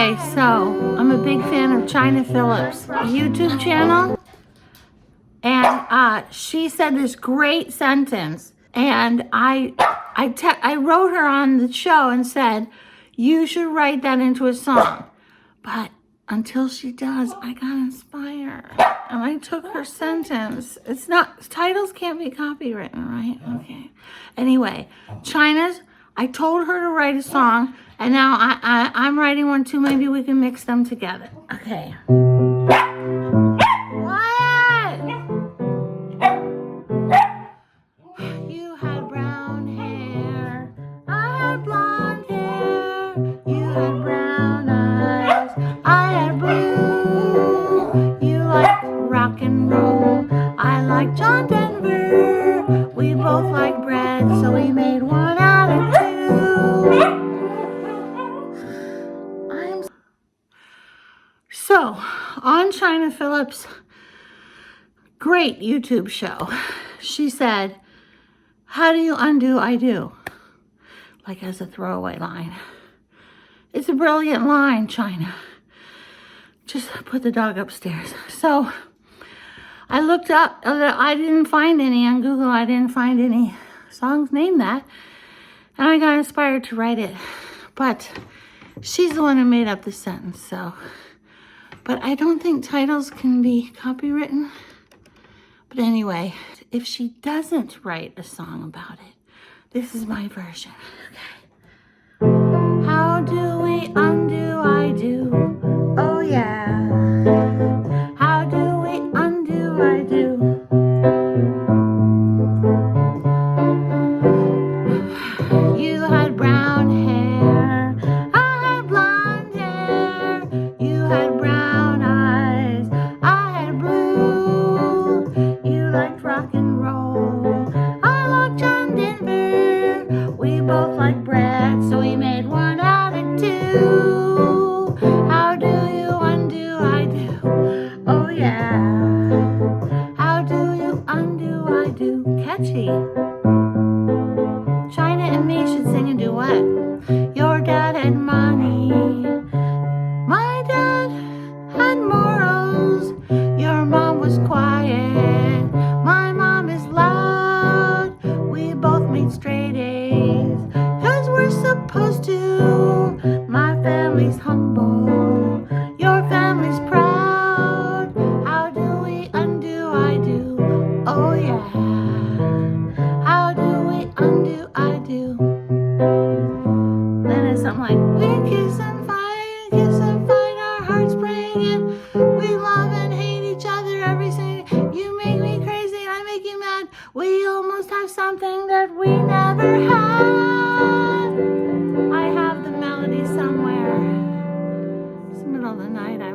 Okay, so I'm a big fan of China Phillips' YouTube channel, and she said this great sentence, and I wrote her on the show and said, you should write that into a song. But until she does, I got inspired, and I took her sentence. It's not, titles can't be copywritten, right? Okay. Anyway, I told her to write a song, and now I'm writing one too. Maybe we can mix them together. Okay. What? You had brown hair. I had blonde hair. You had brown eyes. I had blue. You like rock and roll. I like John Denver. We both like bread, so we made one out of two. So, on China Phillips' great YouTube show, she said, how do you undo I do? Like as a throwaway line. It's a brilliant line, China. Just put the dog upstairs. So, I looked up, I didn't find any on Google. I didn't find any songs named that. And I got inspired to write it. But she's the one who made up the sentence, so. But I don't think titles can be copywritten. But anyway, if she doesn't write a song about it, this is my version. Okay. How do we undo I do? Oh yeah. How do we undo I do? You had brown hair. I had blonde hair. You had brown eyes. I had blue. You liked rock and roll. I liked John Denver. We both like bread, so we made one out of two. How do you undo I do? Oh yeah. How do you undo I do? Catchy. China and me should sing a duet. Your dad had money. My dad had morals. Your mom was quiet. My mom is loud. We both made straight A's, 'cause we're supposed to. My family's humble. Your family's proud. How do we undo I do? Oh yeah. How do we undo I do? Then it's something like, we kiss and fight, our hearts breaking. We love and hate each other every single. You make me crazy, I make you mad. We almost have something that we never had. I have the melody somewhere. It's the middle of the night, I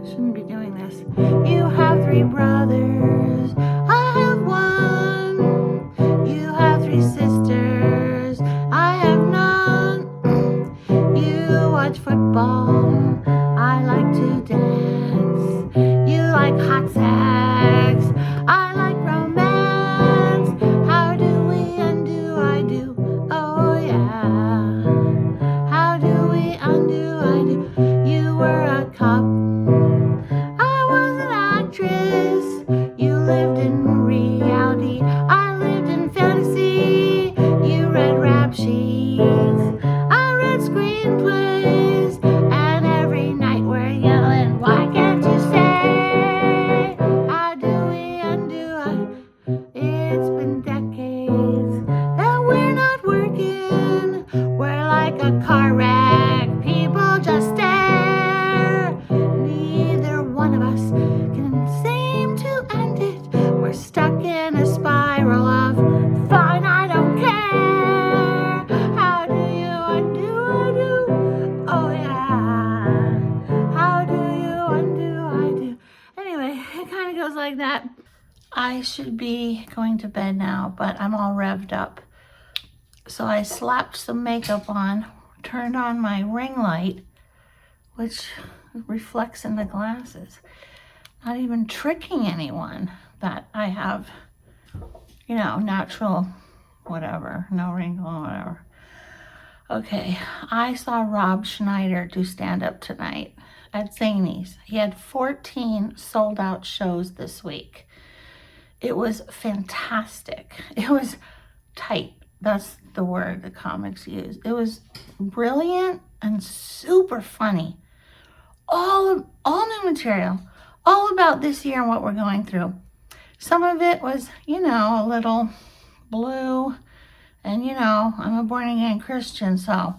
shouldn't be doing this. You have 3 brothers, I have 1. You have 3 sisters, I have none. You watch football, I like to dance. You like hot sex, I like romance. How do we undo I do? Oh yeah. How do we undo I do? You were a cop, I was an actress. You lived in reality, I lived in fantasy. You read rap sheets, I read screenplays. And every night we're yelling, why can't you say? How do we undo I? It's been decades that we're not working. We're like a car wreck, people just stare. Neither one of us can seem to end it. We're stuck in a spiral of fine, I don't care. How do you undo I do? Oh yeah. How do you undo I do? Anyway, it kind of goes like that. I should be going to bed now, but I'm all revved up. So I slapped some makeup on, turned on my ring light, which reflects in the glasses. Not even tricking anyone that I have, you know, natural whatever, no wrinkle, whatever. Okay, I saw Rob Schneider do stand-up tonight at Zany's. He had 14 sold-out shows this week. It was fantastic. It was tight. That's the word the comics use. It was brilliant and super funny. All new material, all about this year and what we're going through. Some of it was, a little blue, and I'm a born again Christian, so.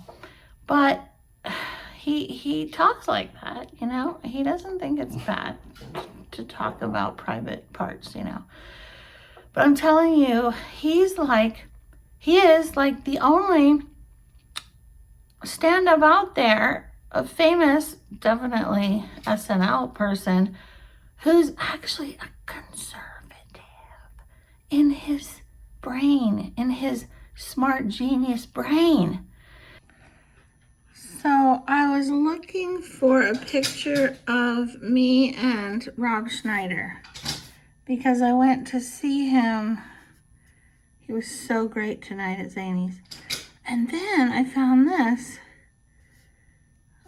But he talks like that, He doesn't think it's bad to talk about private parts, But I'm telling you, he is like the only stand-up out there, a famous, definitely SNL person, who's actually a conservative in his brain, in his smart genius brain. So I was looking for a picture of me and Rob Schneider because I went to see him. He was so great tonight at Zany's. And then I found this.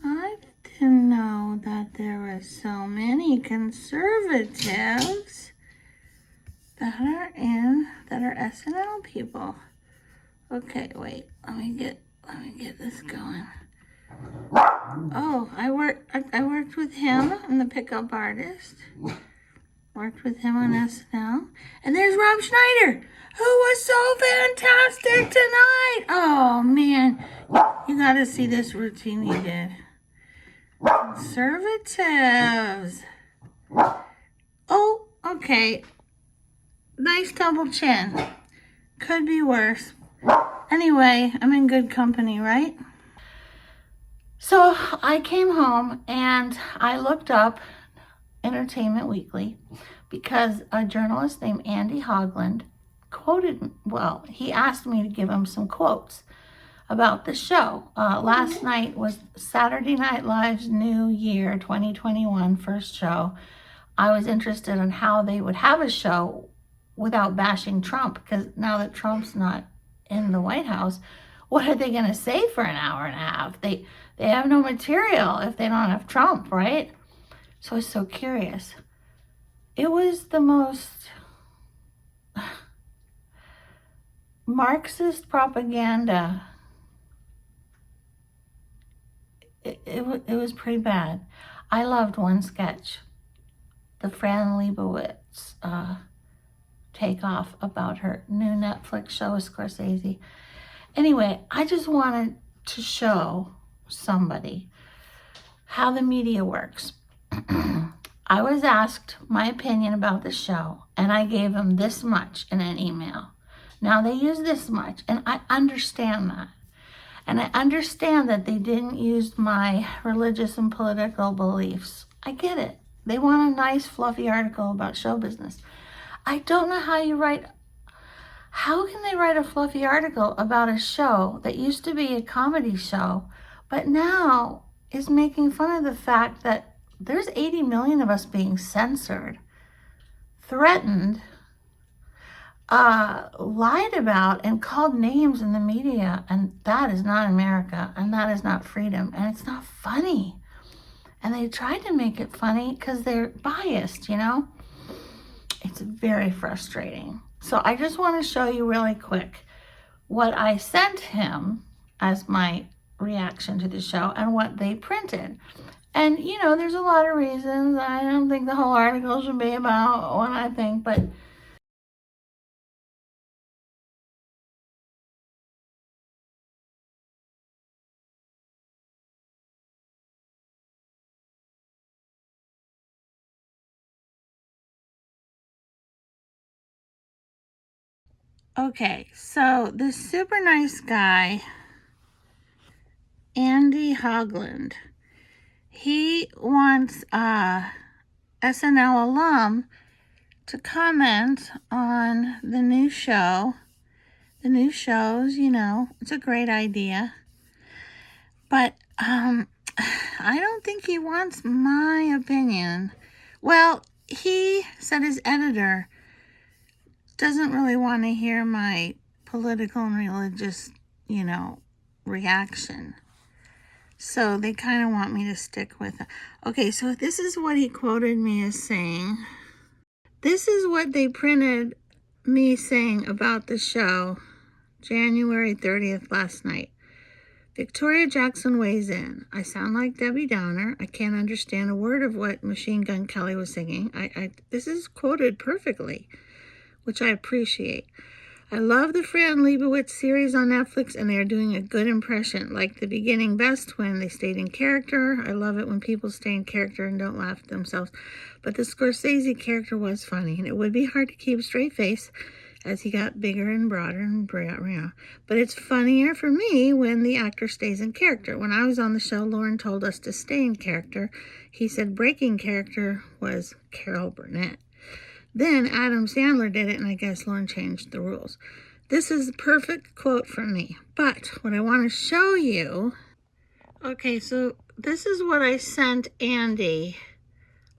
I didn't know that there were so many conservatives that are SNL people. Okay, wait. Let me get this going. Oh, I worked with him. I'm the pickup artist. Worked with him on SNL. And there's Rob Schneider, who was so fantastic tonight. Oh, man. You got to see this routine he did. Conservatives. Oh, okay. Nice double chin. Could be worse. Anyway, I'm in good company, right? So I came home and I looked up Entertainment Weekly because a journalist named Andy Hogland he asked me to give him some quotes about the show. Last night was Saturday Night Live's New Year 2021 first show. I was interested in how they would have a show without bashing Trump, because now that Trump's not in the White House, what are they going to say for an hour and a half? They have no material if they don't have Trump, right? So I was so curious. It was the most Marxist propaganda. It was pretty bad. I loved one sketch, the Fran Lebowitz takeoff about her new Netflix show with Scorsese. Anyway, I just wanted to show somebody how the media works. I was asked my opinion about the show, and I gave them this much in an email. Now they use this much, and I understand that. And I understand that they didn't use my religious and political beliefs. I get it. They want a nice, fluffy article about show business. I don't know how can they write a fluffy article about a show that used to be a comedy show, but now is making fun of the fact that there's 80 million of us being censored, threatened, lied about, and called names in the media, and that is not America, and that is not freedom, and it's not funny. And they tried to make it funny because they're biased, It's very frustrating. So I just want to show you really quick what I sent him as my reaction to the show and what they printed. And, there's a lot of reasons. I don't think the whole article should be about what I think, but okay, so this super nice guy, Andy Hogland, he wants SNL alum to comment on the new show. The new shows, it's a great idea. But I don't think he wants my opinion. Well, he said his editor doesn't really want to hear my political and religious, reaction. So they kind of want me to stick with it. Okay, so this is what he quoted me as saying. This is what they printed me saying about the show January 30th last night. Victoria Jackson weighs in. I sound like Debbie Downer. I can't understand a word of what Machine Gun Kelly was singing. This is quoted perfectly, which I appreciate. I love the Fran Lebowitz series on Netflix, and they are doing a good impression. Like the beginning best when they stayed in character. I love it when people stay in character and don't laugh at themselves. But the Scorsese character was funny, and it would be hard to keep a straight face as he got bigger and broader and but it's funnier for me when the actor stays in character. When I was on the show, Lauren told us to stay in character. He said breaking character was Carol Burnett. Then Adam Sandler did it, and I guess Lauren changed the rules. This is the perfect quote from me. But what I want to show you, okay, so this is what I sent Andy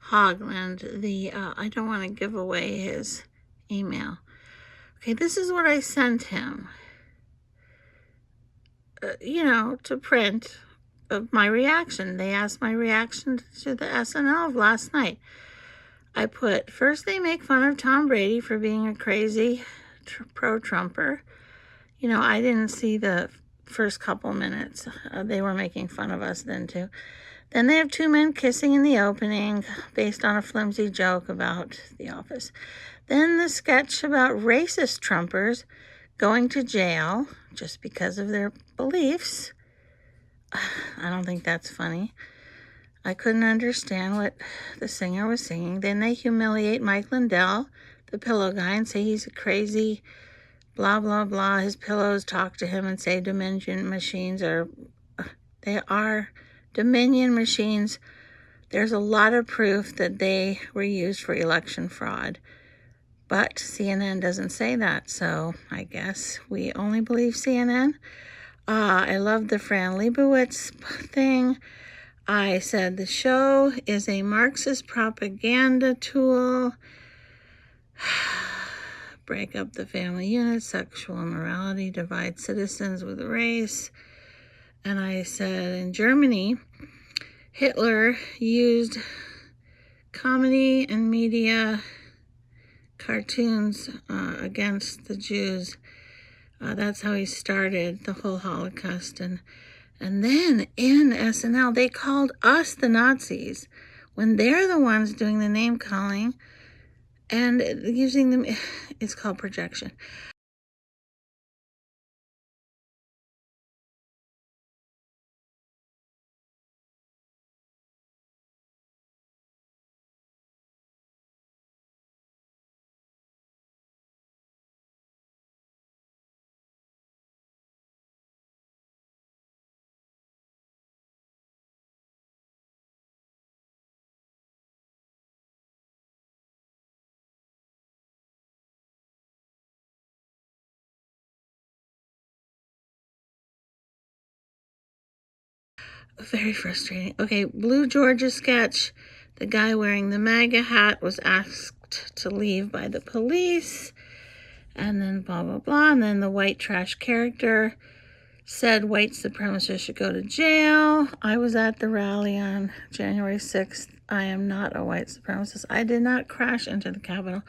Hogland. I don't want to give away his email. Okay, this is what I sent him, to print of my reaction. They asked my reaction to the SNL of last night. I put, first they make fun of Tom Brady for being a crazy pro-Trumper. I didn't see the first couple minutes. They were making fun of us then too. Then they have two men kissing in the opening based on a flimsy joke about The Office. Then the sketch about racist Trumpers going to jail just because of their beliefs. I don't think that's funny. I couldn't understand what the singer was singing. Then they humiliate Mike Lindell, the pillow guy, and say he's a crazy blah, blah, blah. His pillows talk to him and say Dominion machines are Dominion machines. There's a lot of proof that they were used for election fraud. But CNN doesn't say that, so I guess we only believe CNN. I love the Fran Lebowitz thing. I said the show is a Marxist propaganda tool. Break up the family unit, sexual immorality, divide citizens with race. And I said in Germany, Hitler used comedy and media cartoons against the Jews. That's how he started the whole Holocaust. And then in SNL, they called us the Nazis when they're the ones doing the name calling and using them. It's called projection. Very frustrating. Okay, Blue Georgia sketch. The guy wearing the MAGA hat was asked to leave by the police. And then blah, blah, blah. And then the white trash character said white supremacists should go to jail. I was at the rally on January 6th. I am not a white supremacist. I did not crash into the Capitol.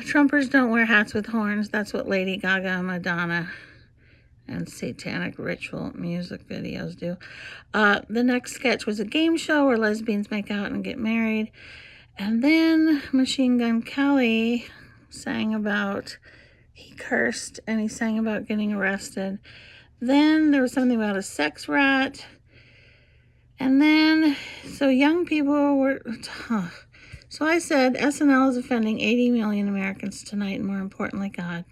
Trumpers don't wear hats with horns. That's what Lady Gaga, Madonna, and satanic ritual music videos do. The next sketch was a game show where lesbians make out and get married. And then Machine Gun Kelly sang about, he cursed and he sang about getting arrested. Then there was something about a sex rat. And then, so young people were, so I said, SNL is offending 80 million Americans tonight, and more importantly, God.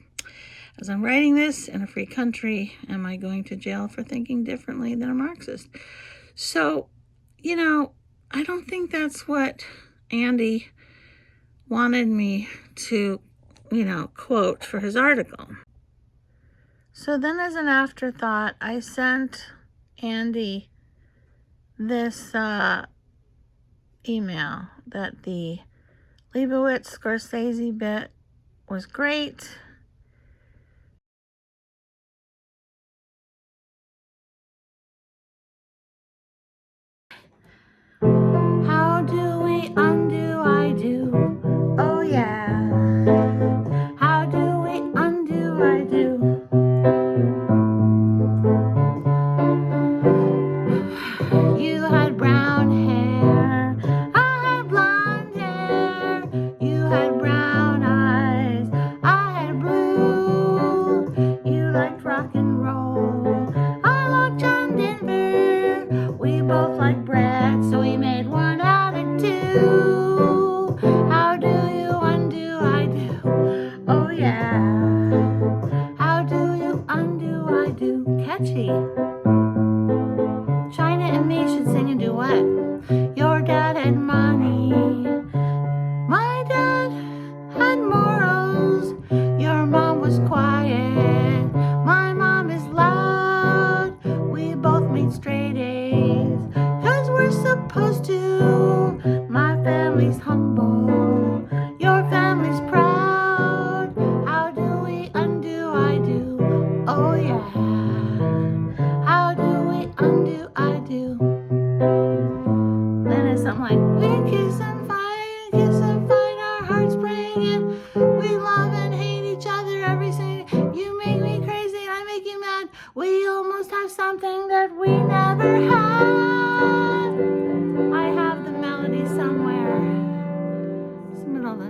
As I'm writing this in a free country, am I going to jail for thinking differently than a Marxist? So, I don't think that's what Andy wanted me to, quote for his article. So then as an afterthought, I sent Andy this email that the Lebowitz Scorsese bit was great.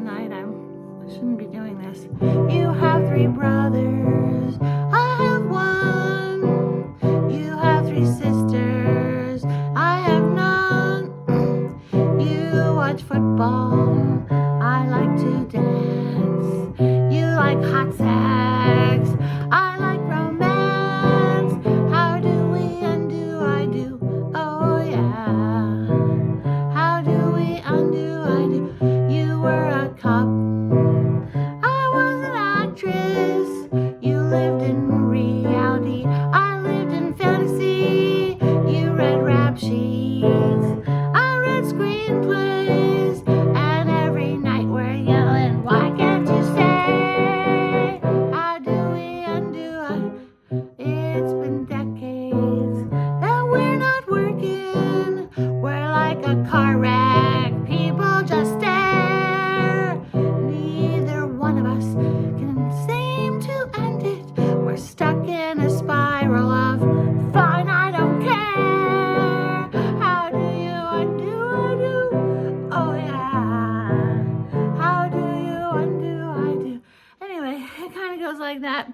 tonight. I shouldn't be doing this. You have 3 brothers. I have 1. You have 3 sisters. I have none. You watch football. I like to dance. You like hot sex. I like romance. How do we undo? I do. Oh yeah. How do we undo? I do. You were a cop. I was an actress. You lived in reality. I lived in fantasy. You read rap sheets. I read screenplays. And every night we're yelling, why can't you say? How do we undo? It's been decades that we're not working. We're like a car wreck. People just stare. Neither one of us can seem to end it. We're stuck in a spiral of fine, I don't care. How do you undo? I do. Oh yeah. How do you undo? I do. Anyway, it kind of goes like that.